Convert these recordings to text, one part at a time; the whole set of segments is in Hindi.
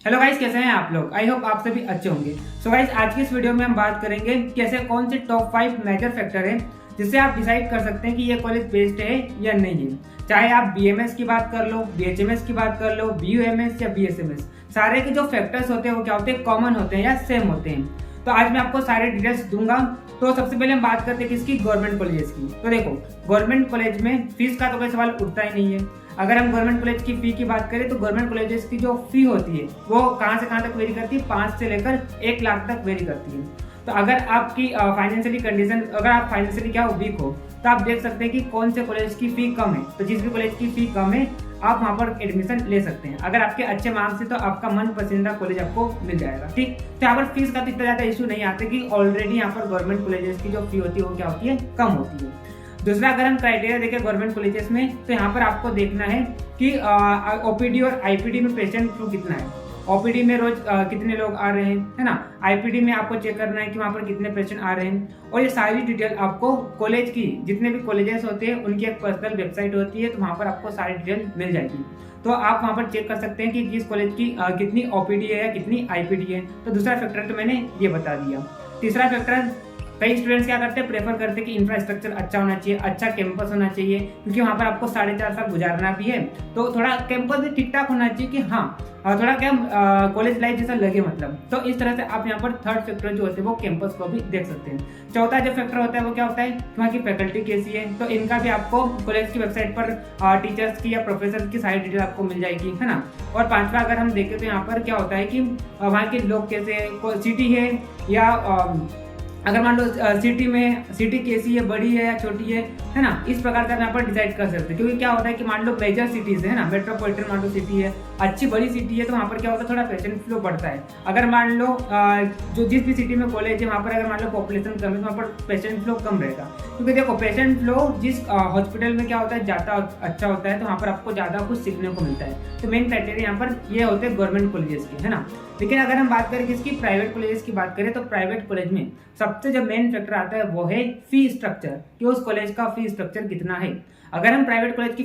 हेलो गाइस, कैसे हैं आप लोग। आई होप आप सभी अच्छे होंगे। सो गाइस, आज की इस वीडियो में हम बात करेंगे कि ऐसे कौन से टॉप 5 मेजर फैक्टर हैं जिससे आप डिसाइड कर सकते हैं कि ये कॉलेज बेस्ट है या नहीं है। चाहे आप बीएमएस की बात कर लो, बीएचएमएस की बात कर लो, बीयूएमएस या बीएसएमएस, सारे के जो फैक्टर्स होते हैं वो क्या होते हैं, कॉमन होते हैं या सेम होते हैं। तो आज मैं आपको सारे डिटेल्स दूंगा। तो सबसे पहले हम बात करते हैं किसकी, गवर्नमेंट कॉलेजेस की। तो देखो, गवर्नमेंट कॉलेज में फीस का तो कोई सवाल उठता ही नहीं है। अगर हम गवर्नमेंट कॉलेज की फी की बात करें तो गवर्नमेंट कॉलेजेस की जो फी होती है वो कहाँ से कहाँ तक वेरी करती है, 5 से लेकर 1 लाख तक वेरी करती है। तो अगर आपकी फाइनेंशियली कंडीशन, अगर आप फाइनेंशियली क्या वीक हो, तो आप देख सकते हैं कि कौन से कॉलेज की फी कम है। तो जिस भी कॉलेज की फी कम है आप वहाँ पर एडमिशन ले सकते हैं। अगर आपके अच्छे मार्क्स है तो आपका मन पसंदीदा कॉलेज आपको मिल जाएगा। ठीक, तो यहाँ पर फीस का तो इतना ज़्यादा इशू नहीं आता कि ऑलरेडी यहाँ पर गवर्नमेंट कॉलेजेस की जो फी होती है वो क्या होती है, कम होती है। दूसरा, अगर हम क्राइटेरिया देखें गवर्नमेंट कॉलेजेस में, तो यहाँ पर आपको देखना है कि ओपीडी और आईपीडी में पेशेंट फ्लो कितना है। ओपीडी में रोज कितने लोग आ रहे हैं, है ना। आईपीडी में आपको चेक करना है कि वहाँ पर कितने पेशेंट आ रहे हैं। और ये सारी डिटेल आपको कॉलेज की, जितने भी कॉलेजेस होते हैं उनकी एक पर्सनल वेबसाइट होती है, तो वहाँ पर आपको सारी डिटेल मिल जाएगी। तो आप वहाँ पर चेक कर सकते हैं कि किस कॉलेज की कितनी ओपीडी है या कितनी आईपीडी है। तो दूसरा फैक्टर तो मैंने ये बता दिया। तीसरा फैक्टर, कई स्टूडेंट्स क्या करते हैं, प्रेफर करते हैं कि इंफ्रास्ट्रक्चर अच्छा होना चाहिए, अच्छा कैंपस होना चाहिए, क्योंकि वहाँ पर आपको 4.5 साल गुजारना भी है। तो थोड़ा कैंपस भी ठीक ठाक होना चाहिए कि हाँ थोड़ा क्या कॉलेज लाइफ जैसा लगे, मतलब। तो इस तरह से आप यहाँ पर थर्ड फैक्टर जो होते हैं वो कैंपस को भी देख सकते हैं। चौथा जो फैक्टर होता है वो क्या होता है, वहाँ की फैकल्टी कैसी है। तो इनका भी आपको कॉलेज की वेबसाइट पर टीचर्स की या प्रोफेसर की सारी डिटेल आपको मिल जाएगी, है ना। और पांचवा अगर हम देखें तो यहाँ पर क्या होता है कि वहाँ के लोग कैसे, सिटी है या अगर मान लो सिटी कैसी है, बड़ी है या छोटी है ना। इस प्रकार से आप यहाँ पर डिसाइड कर सकते हैं। क्योंकि क्या होता है कि मान लो मेजर सिटीज है ना, मेट्रोपॉलिटन मान लो सिटी है, अच्छी बड़ी सिटी है, तो वहाँ पर क्या होता है, थोड़ा पेशेंट फ्लो बढ़ता है। अगर मान लो जो जिस भी सिटी में कॉलेज है वहाँ पर अगर मान लो पॉपुलेशन कम है तो वहाँ पर पेशेंट फ्लो कम रहेगा। क्योंकि देखो, पेशेंट फ्लो जिस हॉस्पिटल में क्या होता है, ज़्यादा अच्छा होता है, तो वहाँ पर आपको ज़्यादा कुछ सीखने को मिलता है। तो मेन क्राइटेरिया यहाँ पर ये होते हैं गवर्नमेंट कॉलेजेस के, है ना। लेकिन अगर हम बात करें किसकी, प्राइवेट कॉलेजेस की बात करें, तो प्राइवेट कॉलेज में सबसे जो मेन फैक्टर आता है वो है फी स्ट्रक्चर, कि उस कॉलेज का फी स्ट्रक्चर कितना है। अगर हम प्राइवेट कॉलेज की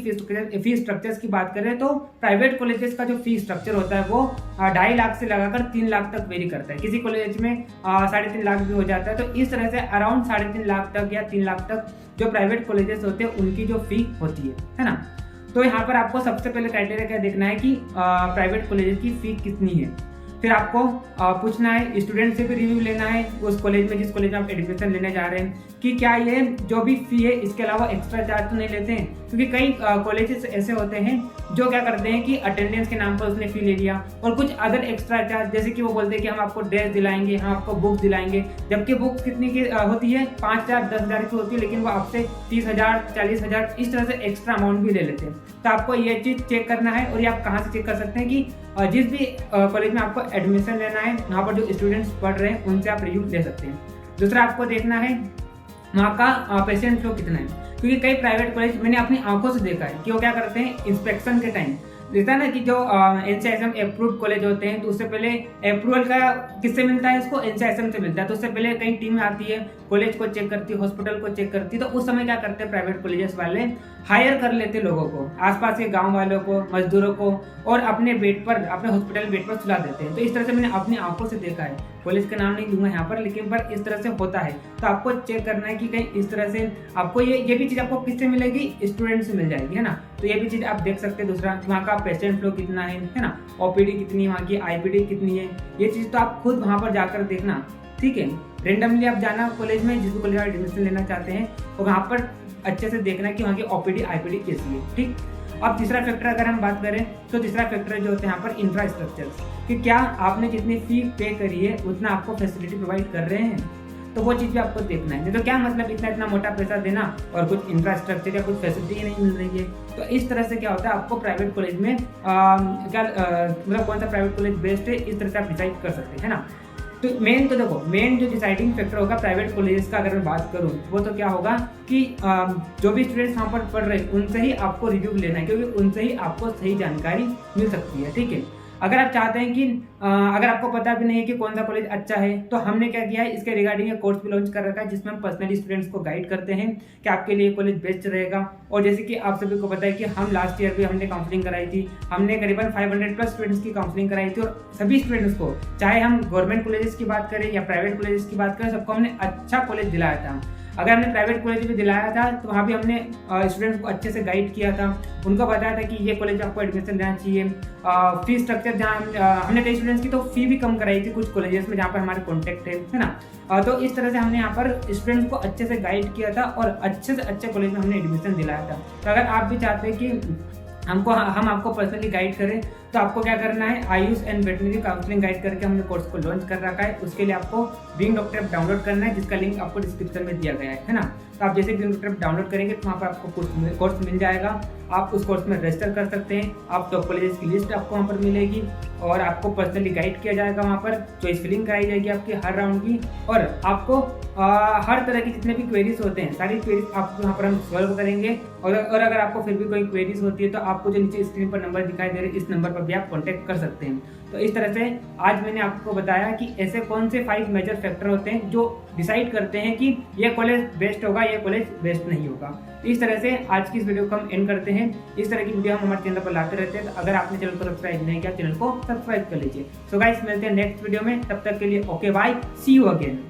फी स्ट्रक्चर्स की बात करें तो प्राइवेट कॉलेजेस का जो फी स्ट्रक्चर होता है वो 2.5 लाख से लगाकर 3 लाख तक वेरी करता है। किसी कॉलेज में 3.5 लाख भी हो जाता है। तो इस तरह से अराउंड 3.5 लाख तक या 3 लाख तक जो प्राइवेट कॉलेजेस होते हैं उनकी जो फी होती है ना। तो यहाँ पर आपको सबसे पहले क्राइटेरिया क्या देखना है कि प्राइवेट कॉलेजेस की फी कितनी है। फिर आपको पूछना है, स्टूडेंट से भी रिव्यू लेना है उस कॉलेज में जिस कॉलेज में आप एडमिशन लेने जा रहे हैं, कि क्या ये जो भी फी है इसके अलावा एक्स्ट्रा चार्ज तो नहीं लेते हैं। क्योंकि कई कॉलेजेस ऐसे होते हैं जो क्या करते हैं कि अटेंडेंस के नाम पर उसने फी ले लिया और कुछ अदर एक्स्ट्रा चार्ज, जैसे कि वो बोलते हैं कि हम आपको ड्रेस दिलाएंगे, हम आपको बुक्स दिलाएंगे, जबकि बुक्स कितनी की होती है, 5,000 10,000 की होती है, लेकिन वो आपसे 30,000 40,000 इस तरह से एक्स्ट्रा अमाउंट भी ले लेते हैं। तो आपको ये चीज़ चेक करना है। और ये आप कहाँ से चेक कर सकते हैं कि जिस भी कॉलेज में आपको एडमिशन लेना है वहाँ पर जो स्टूडेंट्स पढ़ रहे हैं उनसे आप रिव्यू ले सकते हैं। दूसरा, आपको देखना है वहाँ का पेशेंट फ्लो कितना है। क्योंकि कई प्राइवेट कॉलेज मैंने अपनी आंखों से देखा है कि वो क्या करते हैं, इंस्पेक्शन के टाइम देखता है ना कि जो NCISM अप्रूव्ड कॉलेज होते हैं तो उससे पहले अप्रूवल का किससे मिलता है, इसको NCISM से मिलता है। तो उससे पहले कई टीमें आती है, कॉलेज को चेक करती है, हॉस्पिटल को चेक करती है। तो उस समय क्या करते हैं प्राइवेट कॉलेजेस वाले, हायर कर लेते लोगों को, आसपास के गांव वालों को, मजदूरों को, और अपने बेड पर, अपने हॉस्पिटल बेड पर सुला देते हैं। तो इस तरह से मैंने अपनी आंखों से देखा है। कॉलेज का नाम नहीं लूंगा यहाँ पर, लेकिन पर इस तरह से होता है। तो आपको चेक करना है कि कहीं इस तरह से आपको ये भी चीज़ आपको किससे मिलेगी, स्टूडेंट से मिल जाएगी, है ना। तो ये भी चीज़ आप देख सकते हैं। दूसरा, वहाँ का पेशेंट फ्लो कितना है ना, ओपीडी कितनी है, वहाँ की आईपीडी कितनी है, ये चीज़ तो आप खुद वहाँ पर जाकर देखना, ठीक है। रेंडमली आप जाना कॉलेज में, जिस कॉलेज में एडमिशन लेना चाहते हैं, और वहाँ पर अच्छे से देखना कि वहाँ की ओपीडी आईपीडी कैसी है, ठीक। अब तीसरा फैक्टर अगर हम बात करें तो तीसरा फैक्टर जो होते हैं यहाँ पर इंफ्रास्ट्रक्चर, कि क्या आपने जितनी फी पे करी है उतना आपको फैसिलिटी प्रोवाइड कर रहे हैं। तो वो चीज़ भी आपको देखना है। नहीं तो क्या मतलब इतना मोटा पैसा देना और कुछ इंफ्रास्ट्रक्चर या कुछ फैसिलिटी नहीं मिल रही है। तो इस तरह से क्या होता है, आपको प्राइवेट कॉलेज में मतलब कौन सा प्राइवेट कॉलेज बेस्ट है, इस तरह से आप डिसाइड कर सकते हैं ना। तो मेन जो डिसाइडिंग फैक्टर होगा प्राइवेट कॉलेजेस का अगर मैं बात करूँ वो तो क्या होगा कि जो भी स्टूडेंट्स वहाँ पर पढ़ रहे हैं उनसे ही आपको रिव्यू लेना है, क्योंकि उनसे ही आपको सही जानकारी मिल सकती है, ठीक है। अगर आप चाहते हैं कि अगर आपको पता भी नहीं है कि कौन सा कॉलेज अच्छा है, तो हमने क्या किया है, इसके रिगार्डिंग एक कोर्स भी लॉन्च कर रखा है जिसमें हम पर्सनली स्टूडेंट्स को गाइड करते हैं कि आपके लिए कॉलेज बेस्ट रहेगा। और जैसे कि आप सभी को पता है कि हम लास्ट ईयर भी हमने काउंसलिंग कराई थी, हमने करीबन 500 प्लस स्टूडेंट्स की काउंसलिंग कराई थी, और सभी स्टूडेंट्स को, चाहे हम गवर्नमेंट कॉलेजेस की बात करें या प्राइवेट कॉलेजेस की बात करें, सबको हमने अच्छा कॉलेज दिलाया था। अगर हमने प्राइवेट कॉलेज भी दिलाया था तो वहाँ भी हमने स्टूडेंट्स को अच्छे से गाइड किया था, उनको बताया था कि ये कॉलेज आपको एडमिशन लेना चाहिए। फी स्ट्रक्चर जहाँ हमने कई स्टूडेंट्स की तो फी भी कम कराई थी कुछ कॉलेजेस में जहाँ पर हमारे कॉन्टैक्ट है ना। तो इस तरह से हमने यहाँ पर स्टूडेंट्स को अच्छे से गाइड किया था और अच्छे से अच्छे कॉलेज में हमने एडमिशन दिलाया था। तो अगर आप भी चाहते हैं कि हम आपको पर्सनली गाइड करें, तो आपको क्या करना है, Ayush and veterinary counselling guide करके हमने कोर्स को लॉन्च कर रखा है। उसके लिए आपको बीइंग डॉक्टर ऐप डाउनलोड करना है, जिसका लिंक आपको डिस्क्रिप्शन में दिया गया है ना। तो आप जैसे बीइंग डॉक्टर ऐप डाउनलोड करेंगे तो वहाँ पर आपको कोर्स मिल जाएगा, आप उस कोर्स में रजिस्टर कर सकते हैं। आप टॉप कॉलेजेस की लिस्ट आपको वहाँ पर मिलेगी और आपको पर्सनली गाइड किया जाएगा, वहाँ पर चॉइस फिलिंग कराई जाएगी आपकी हर राउंड की, और आपको हर तरह की जितने भी क्वेरीज होते हैं सारी क्वेरीज आपको वहाँ पर हम सॉल्व करेंगे। और अगर आपको फिर भी कोई क्वेरीज होती है तो आपको जो नीचे स्क्रीन पर नंबर दिखाई दे रहे हैं, इस नंबर पर भी आप कॉन्टैक्ट कर सकते हैं। तो इस तरह से आज मैंने आपको बताया कि ऐसे कौन से 5 मेजर फैक्टर होते हैं जो डिसाइड करते हैं कि ये कॉलेज बेस्ट होगा, ये कॉलेज बेस्ट नहीं होगा। तो इस तरह से आज की इस वीडियो को हम एंड करते हैं। इस तरह की वीडियो हम हमारे चैनल पर लाते रहते हैं, तो अगर आपने चैनल को सब्सक्राइब नहीं किया, चैनल को सब्सक्राइब कर लीजिए। सो गाइस, मिलते हैं नेक्स्ट वीडियो में, तब तक के लिए okay bye, see you again.